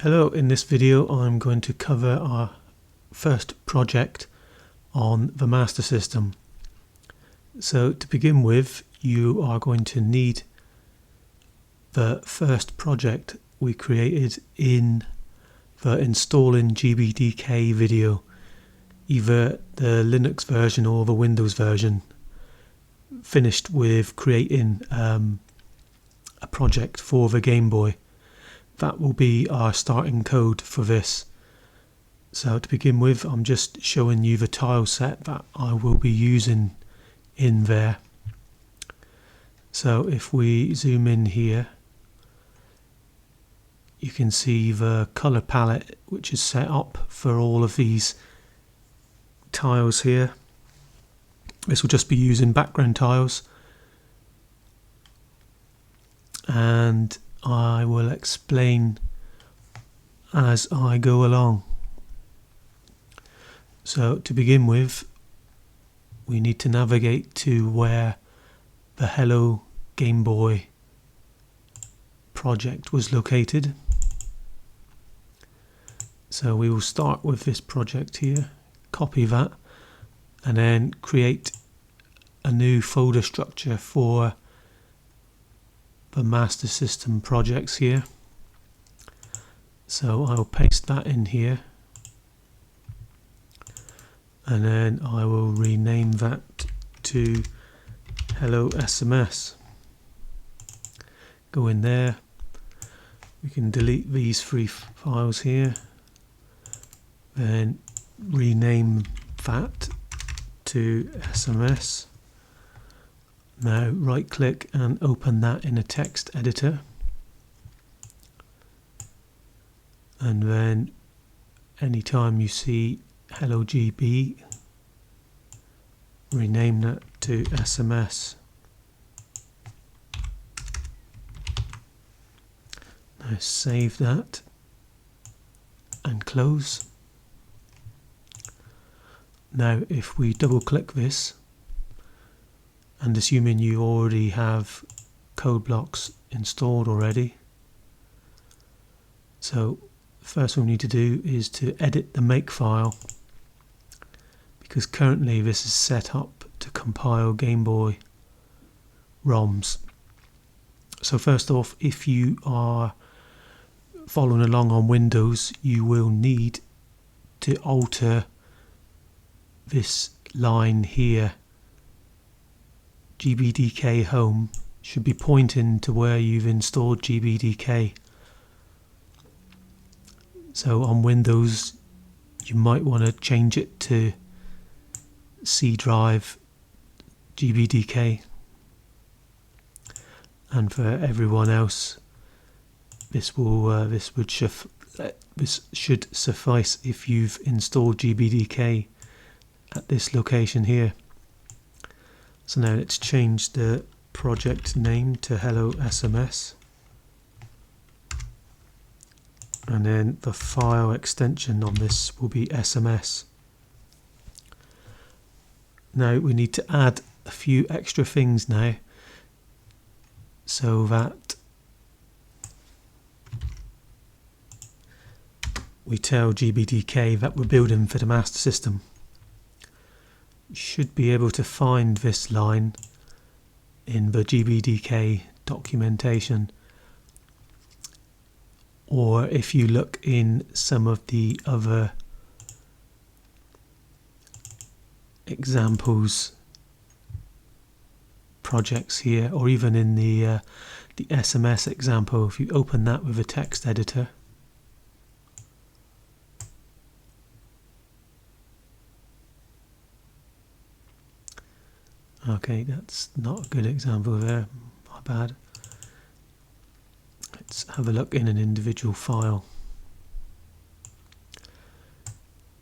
Hello, in this video I'm going to cover our first project on the Master System. So to begin with, you are going to need the first project we created in the installing gbdk video, either the Linux version or the Windows version, finished with creating a project for the Game Boy. That will be our starting code for this. So to begin with, I'm just showing you the tile set that I will be using in there. So if we zoom in here, you can see the color palette which is set up for all of these tiles here. This will just be using background tiles, and I will explain as I go along. So to begin with, we need to navigate to where the Hello Game Boy project was located. So we will start with this project here, copy that, and then create a new folder structure for the Master System projects here. So I'll paste that in here, and then I will rename that to Hello SMS. Go in there, we can delete these three files here, then rename that to SMS. Now right click and open that in a text editor, and then anytime you see Hello GB, rename that to SMS. Now save that and close. Now if we double click this, and assuming you already have code blocks installed already, so first thing we need to do is to edit the make file, because currently this is set up to compile Game Boy ROMs. So first off, if you are following along on Windows, you will need to alter this line here. gbdk home should be pointing to where you've installed gbdk. So on Windows you might want to change it to C drive gbdk, and for everyone else this should suffice if you've installed gbdk at this location here. So now let's change the project name to Hello SMS, and then the file extension on this will be SMS. Now we need to add a few extra things now, so that we tell gbdk that we're building for the Master System. You should be able to find this line in the gbdk documentation, or if you look in some of the other examples projects here, or even in the SMS example, if you open that with a text editor, okay, that's not a good example there, my bad. Let's have a look in an individual file.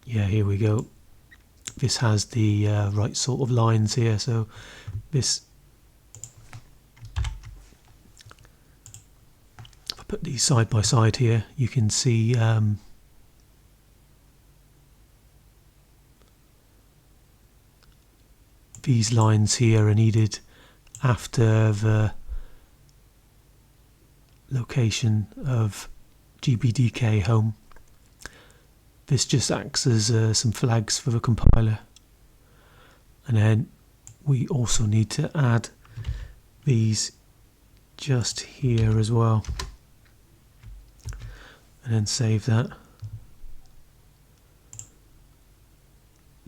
Yeah, here we go. This has the right sort of lines here, so this, if I put these side by side here, you can see these lines here are needed after the location of gbdk home. This just acts as some flags for the compiler, and then we also need to add these just here as well, and then save that.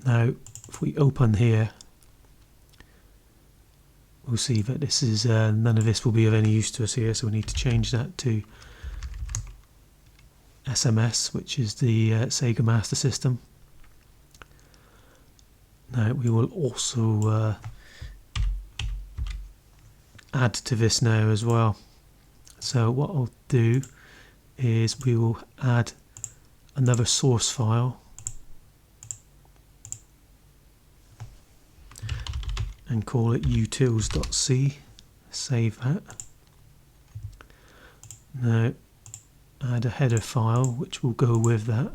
Now if we open here, we'll see that this is none of this will be of any use to us here, so we need to change that to SMS, which is the Sega Master System. Now we will also add to this now as well. So what I'll do is we will add another source file and call it utils.c. Save that. Now add a header file which will go with that.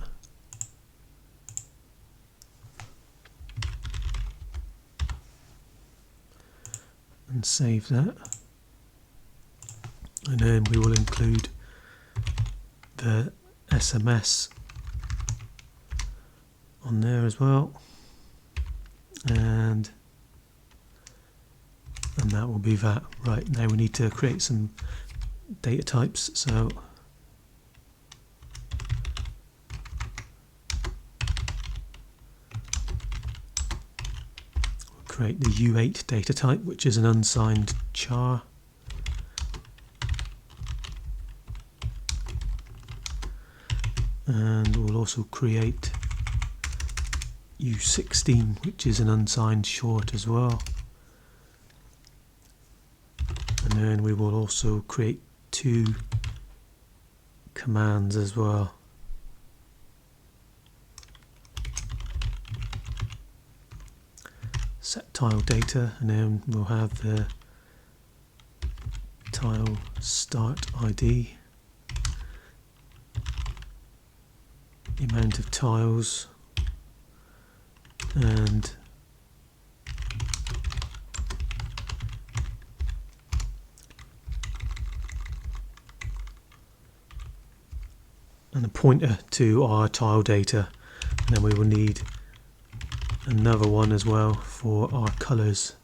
And save that. And then we will include the SMS on there as well. And that will be that. Right, now we need to create some data types. So we'll create the U8 data type, which is an unsigned char. And we'll also create U16, which is an unsigned short as well. And then we will also create 2 commands as well. Set tile data, and then we'll have the tile start ID, the amount of tiles, and a pointer to our tile data. And then we will need another one as well for our colours.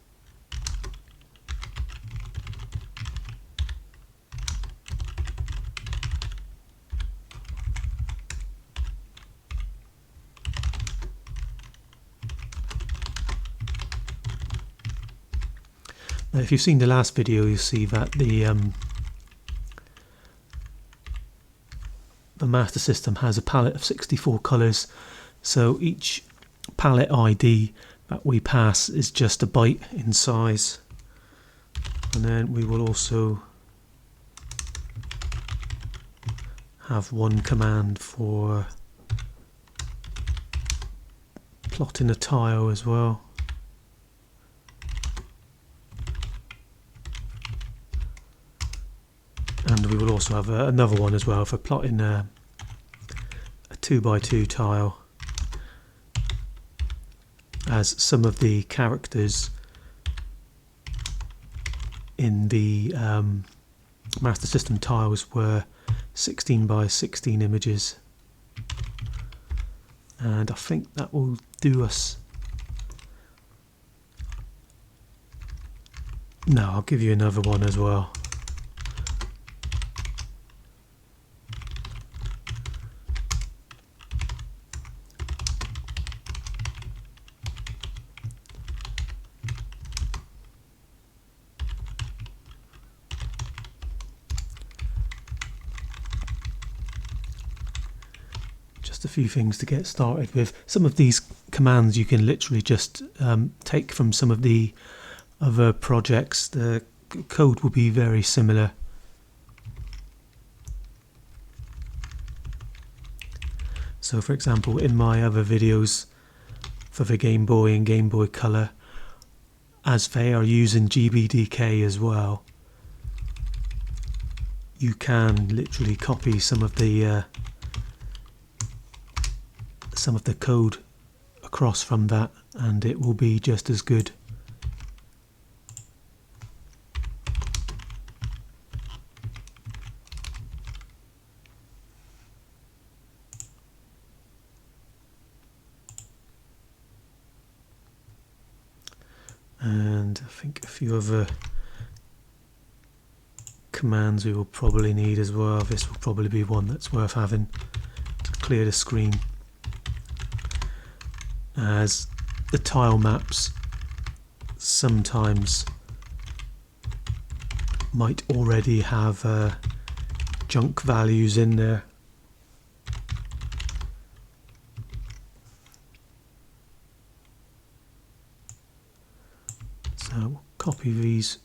Now if you've seen the last video, you'll see that the Master System has a palette of 64 colours, so each palette ID that we pass is just a byte in size. And then we will also have one command for plotting a tile as well. And we will also have another one as well for plotting a 2x2 tile, as some of the characters in the Master System tiles were 16x16 images. And I think that will do us. No, I'll give you another one as well. Just a few things to get started with. Some of these commands you can literally just take from some of the other projects. The code will be very similar. So for example, in my other videos for the Game Boy and Game Boy Color, as they are using gbdk as well, you can literally copy some of the code across from that, and it will be just as good. and I think a few other commands we will probably need as well. This will probably be one that's worth having to clear the screen, as the tile maps sometimes might already have junk values in there. So copy these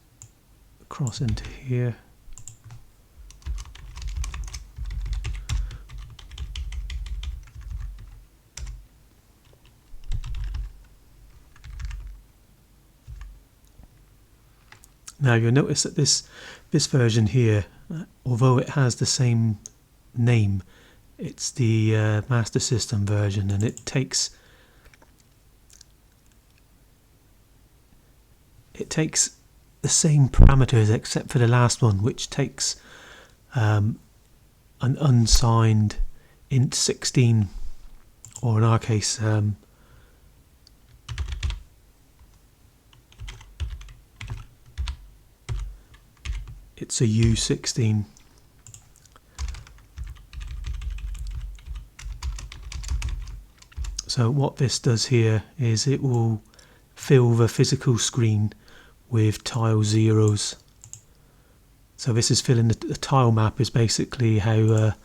across into here. Now you'll notice that this version here, although it has the same name, it's the Master System version, and it takes the same parameters except for the last one, which takes an unsigned int 16, or in our case it's a U16. So what this does here is it will fill the physical screen with tile zeros. So this is filling the tile map is basically how the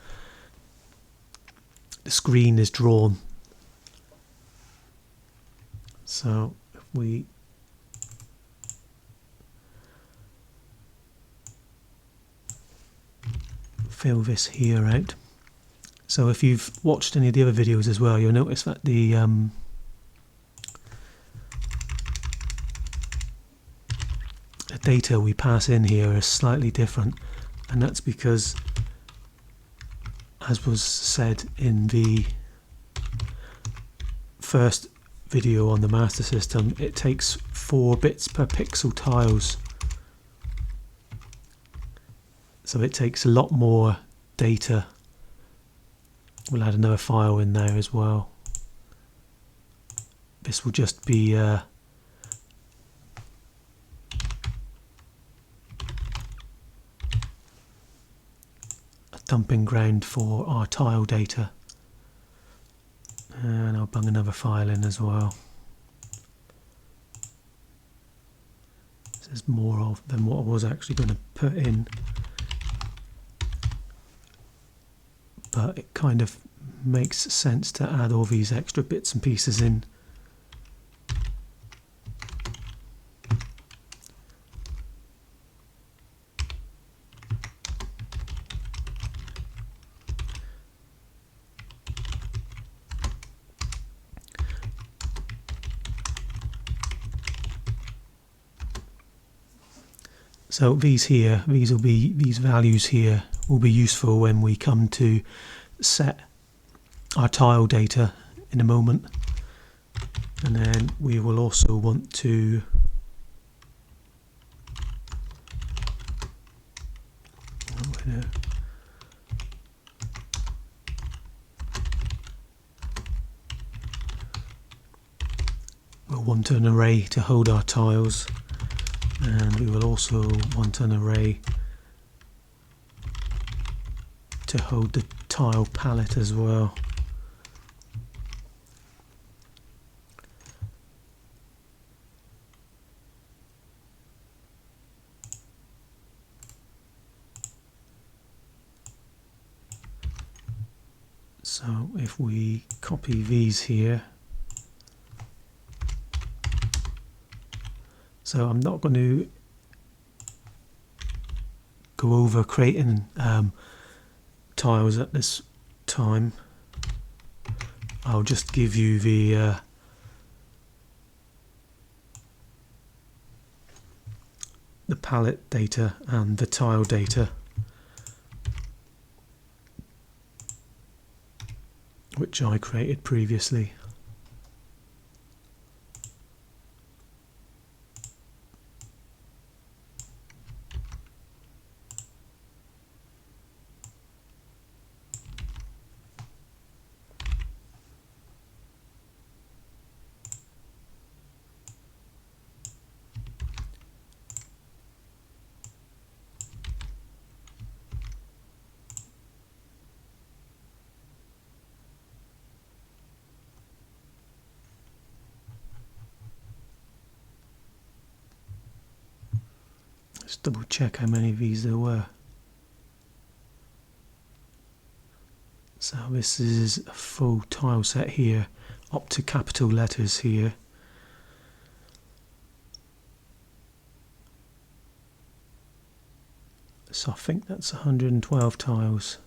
screen is drawn. So if we fill this here out. So if you've watched any of the other videos as well, you'll notice that the data we pass in here is slightly different, and that's because, as was said in the first video on the Master System, it takes 4 bits per pixel tiles. So it takes a lot more data. We'll add another file in there as well. This will just be a dumping ground for our tile data. And I'll bung another file in as well. This is more of than what I was actually going to put in, but it kind of makes sense to add all these extra bits and pieces in. So these values here will be useful when we come to set our tile data in a moment, and then we will also want to we'll want an array to hold our tiles, and we will also want an array to hold the tile palette as well. So if we copy these here, so I'm not going to go over creating tiles at this time. I'll just give you the palette data and the tile data, which I created previously. Let's double check how many of these there were. So this is a full tile set here, up to capital letters here. So I think that's 112 tiles.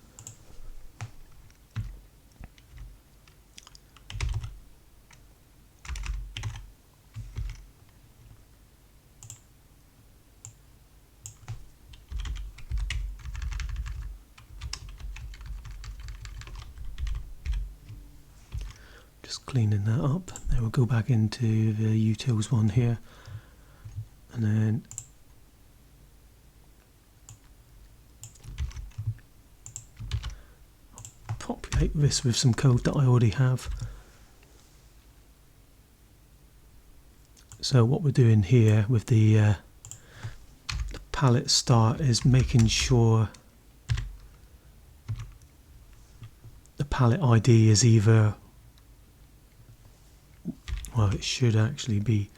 Just cleaning that up. Then we'll go back into the utils one here, and then populate this with some code that I already have. So what we're doing here with the palette start is making sure the palette ID is either, well, it should actually be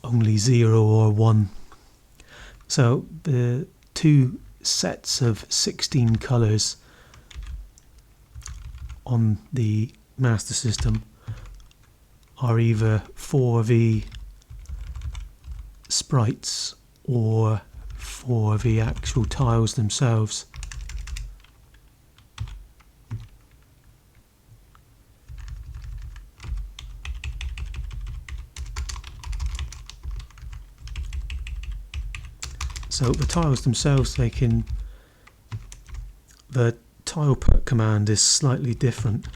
only 0 or 1. So the two sets of 16 colours on the Master System are either for the sprites or for the actual tiles themselves. So the tiles themselves, the tile put command is slightly different.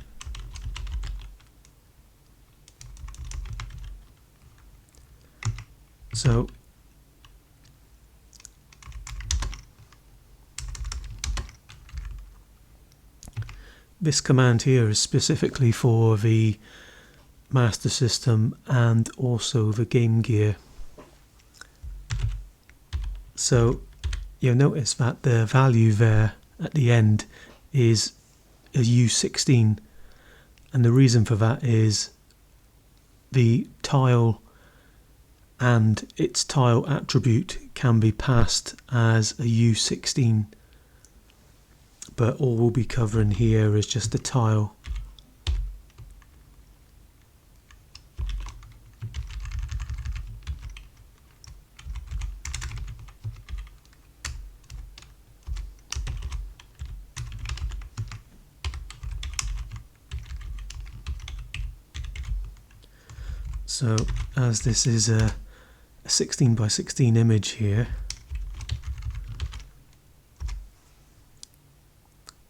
So this command here is specifically for the Master System and also the Game Gear. So you'll notice that the value there at the end is a U16, and the reason for that is the tile and its tile attribute can be passed as a U16, but all we'll be covering here is just the tile. So as this is a 16 by 16 image here,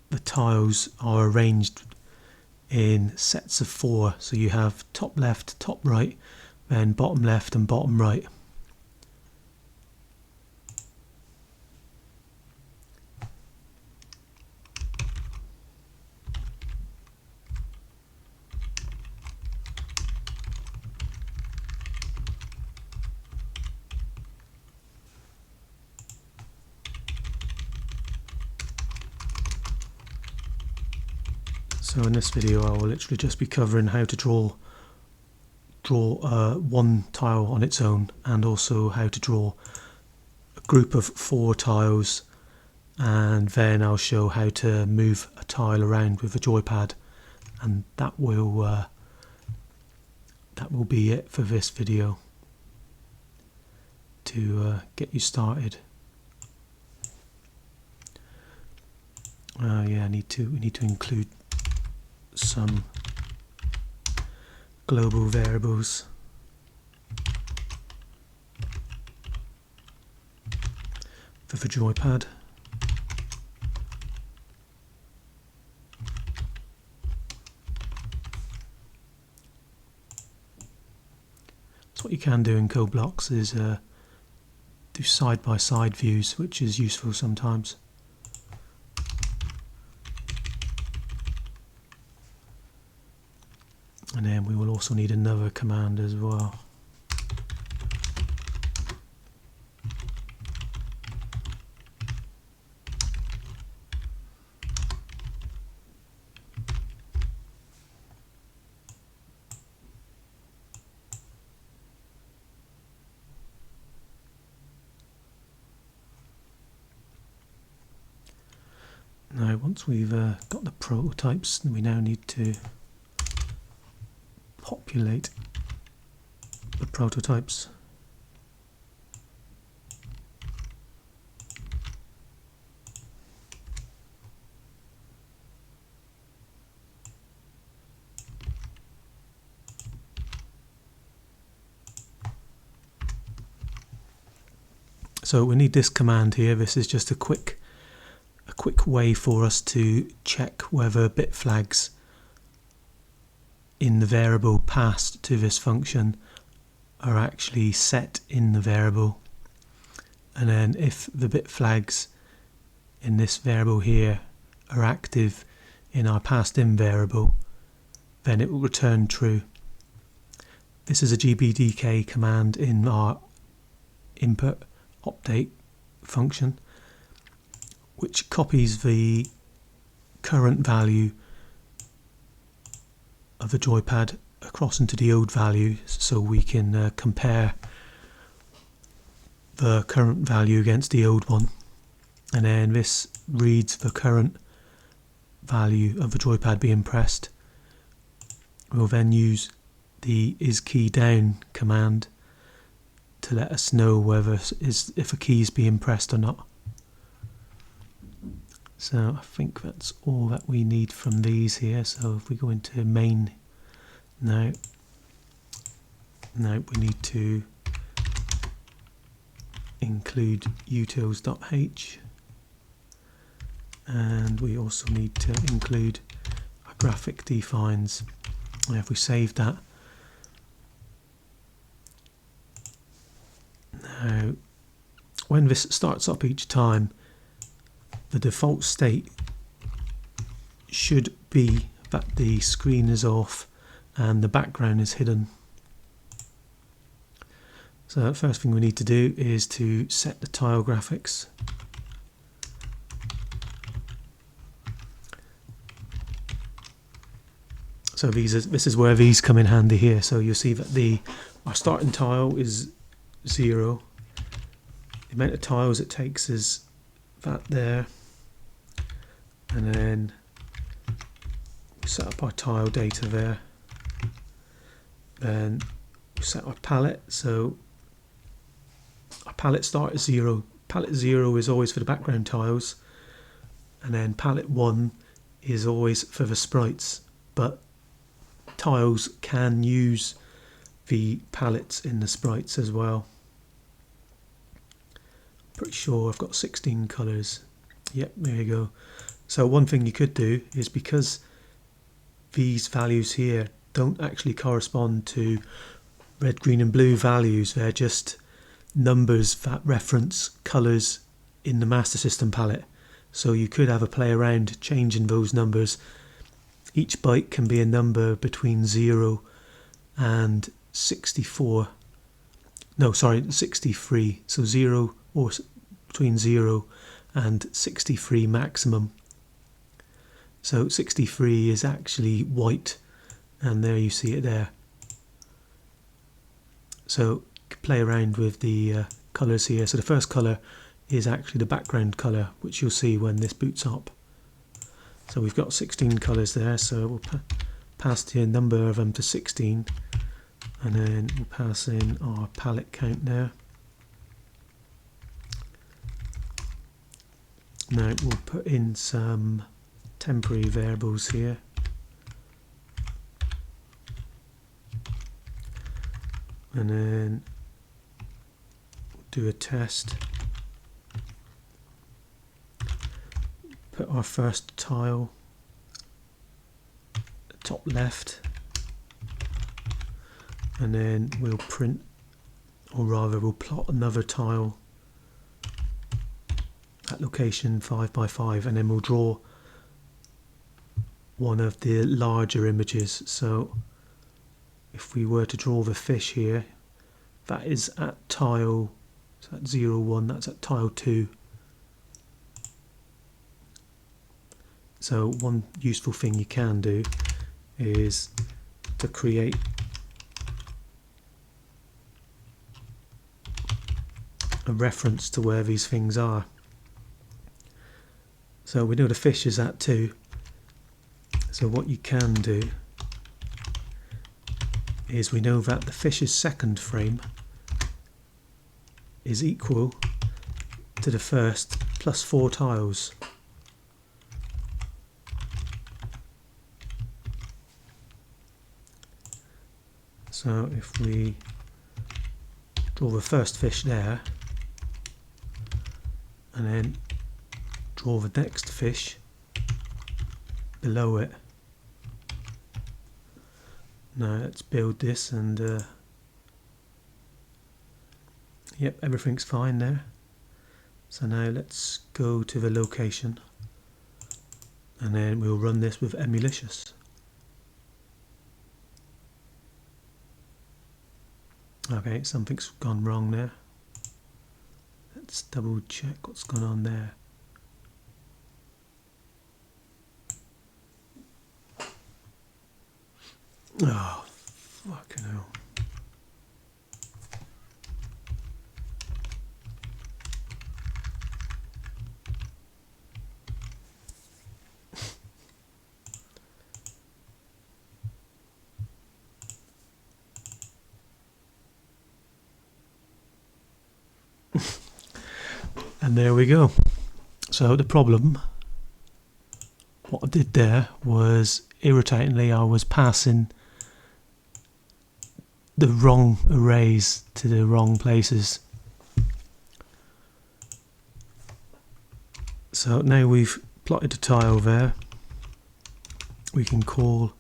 the tiles are arranged in sets of 4. So you have top left, top right, then bottom left and bottom right. So in this video I will literally just be covering how to draw one tile on its own, and also how to draw a group of 4 tiles, and then I'll show how to move a tile around with a joypad, and that will be it for this video to get you started. Yeah, we need to include some global variables. For the joypad. So what you can do in code blocks is do side-by-side views, which is useful sometimes. And then we will also need another command as well. Now once we've got the prototypes, we now need to populate the prototypes. So we need this command here. This is just a quick way for us to check whether bit flags in the variable passed to this function are actually set in the variable, and then if the bit flags in this variable here are active in our passed in variable, then it will return true. This is a gbdk command in our input update function, which copies the current value of the joypad across into the old value, so we can compare the current value against the old one, and then this reads the current value of the joypad being pressed. We'll then use the isKeyDown command to let us know whether if a key is being pressed or not. So I think that's all that we need from these here. So if we go into main now we need to include utils.h, and we also need to include our graphic defines. And if we save that, now when this starts up each time, the default state should be that the screen is off and the background is hidden. So the first thing we need to do is to set the tile graphics. So this is where these come in handy here. So you'll see that our starting tile is 0. The amount of tiles it takes is that there, and then we set up our tile data there. Then we set our palette, so our palette start is 0. Palette 0 is always for the background tiles, and then palette 1 is always for the sprites, but tiles can use the palettes in the sprites as well. Pretty sure I've got 16 colours. Yep, there you go. So one thing you could do is, because these values here don't actually correspond to red, green and blue values, they're just numbers that reference colours in the Master System palette. So you could have a play around changing those numbers. Each byte can be a number between 0 and 64. No, sorry, 63. So 0 or between 0 and 63 maximum. So 63 is actually white, and there you see it there. So you can play around with the colours here. So the first colour is actually the background colour, which you'll see when this boots up. So we've got 16 colours there, so we'll pass the number of them to 16, and then we'll pass in our palette count there. Now we'll put in some temporary variables here. And then we'll do a test. Put our first tile top left, and then we'll print, or rather we'll plot another tile at location 5 by 5, and then we'll draw one of the larger images. So if we were to draw the fish here, that is at tile, so at 0, 1, that's at tile 2. So one useful thing you can do is to create a reference to where these things are. So we know the fish is at 2. So what you can do is we know that the fish's second frame is equal to the first plus 4 tiles. So if we draw the first fish there and then draw the next fish below it. Now let's build this, and yep, everything's fine there. So now let's go to the location and then we'll run this with Emulicious. Okay, something's gone wrong there. Let's double check what's gone on there. Oh, fucking hell. And there we go. So the problem, what I did there was, irritatingly, I was passing the wrong arrays to the wrong places. So now we've plotted a tile there, we can call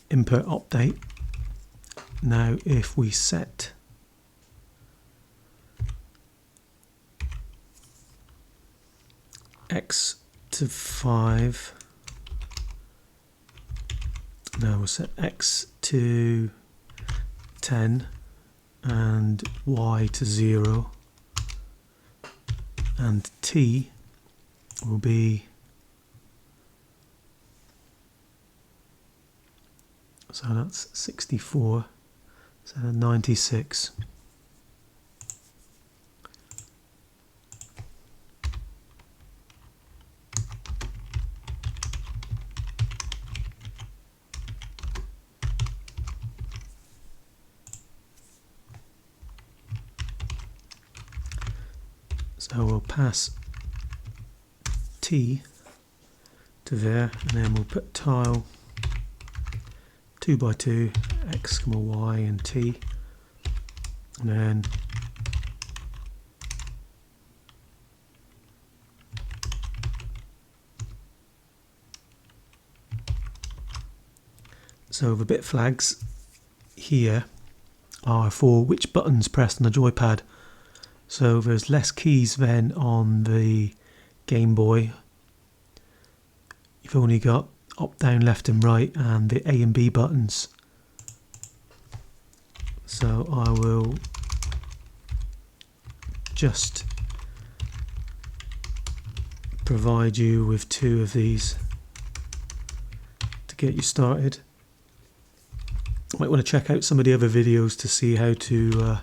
input update. Now if we set X to 5, now we'll set X to 10 and Y to 0, and T will be, so that's 64, so 96. So we'll pass T to there, and then we'll put tile 2 by 2 X, Y and T, and then so the bit flags here are for which buttons pressed on the joypad. So there's less keys than on the Game Boy. You've only got up, down, left and right, and the A and B buttons. So I will just provide you with 2 of these to get you started. You might want to check out some of the other videos to see how to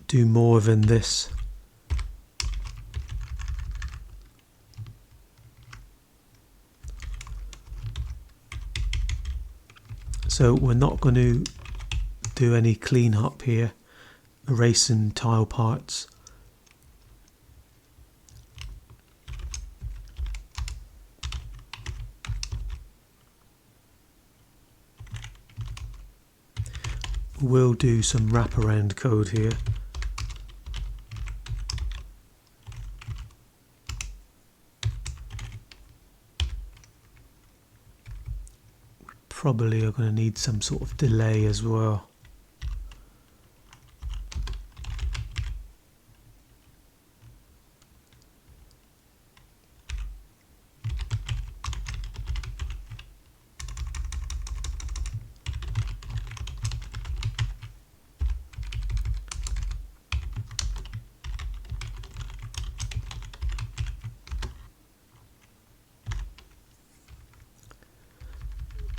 do more than this. So we're not going to do any cleanup here, erasing tile parts. We'll do some wraparound code here. Probably are going to need some sort of delay as well.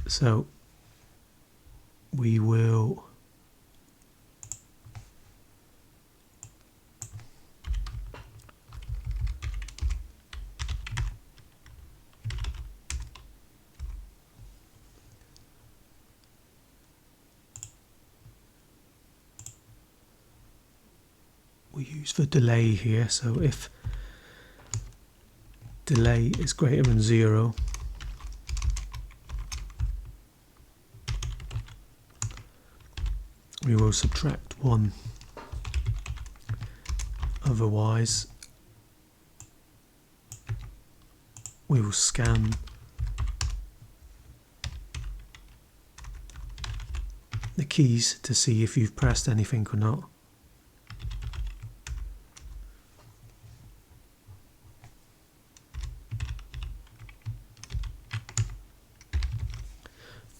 So we will we use for delay here. So if delay is greater than 0, we will subtract 1. Otherwise, we will scan the keys to see if you've pressed anything or not.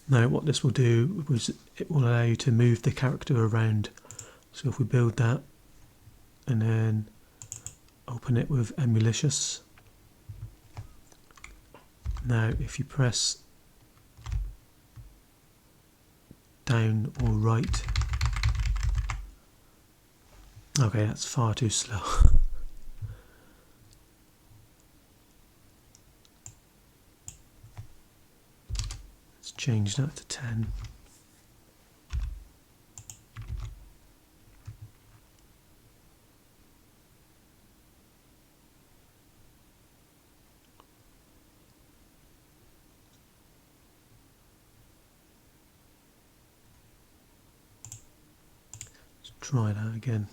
Now what this will do is it will allow you to move the character around. So if we build that and then open it with Emulicious, now if you press down or right, okay, that's far too slow. Let's change that to 10. Try that again.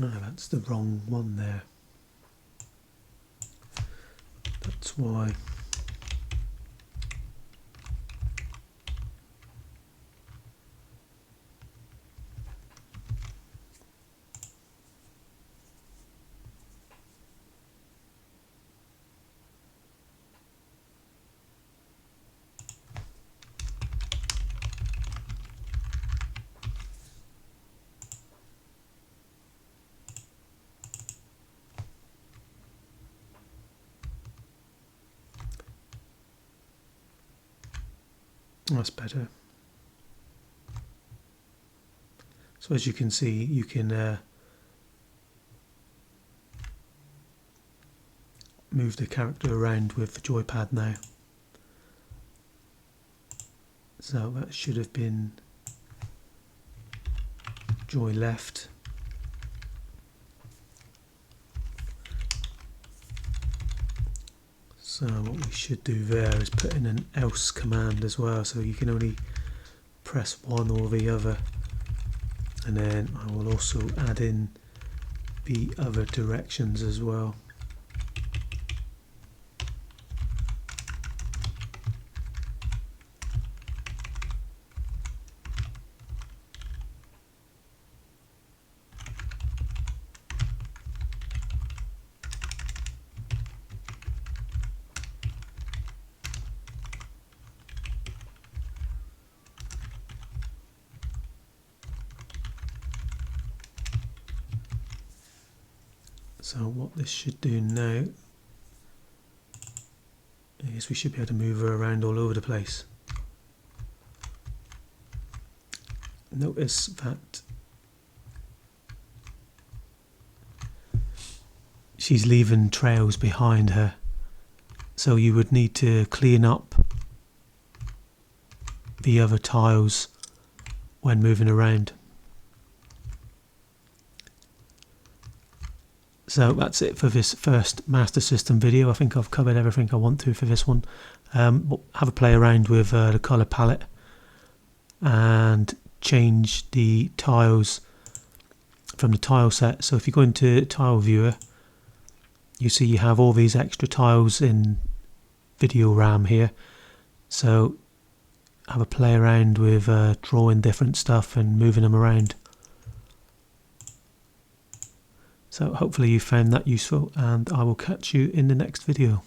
Oh, that's the wrong one there. That's why. That's better. So as you can see, you can move the character around with the joypad now. So that should have been joy left. So what we should do there is put in an else command as well, so you can only press one or the other, and then I will also add in the other directions as well. So what this should do now is we should be able to move her around all over the place. Notice that she's leaving trails behind her So you would need to clean up the other tiles when moving around. So that's it for this first Master System video. I think I've covered everything I want to for this one. Have a play around with the colour palette and change the tiles from the tile set. So if you go into Tile Viewer, you see you have all these extra tiles in video RAM here. So have a play around with drawing different stuff and moving them around. So hopefully you found that useful, and I will catch you in the next video.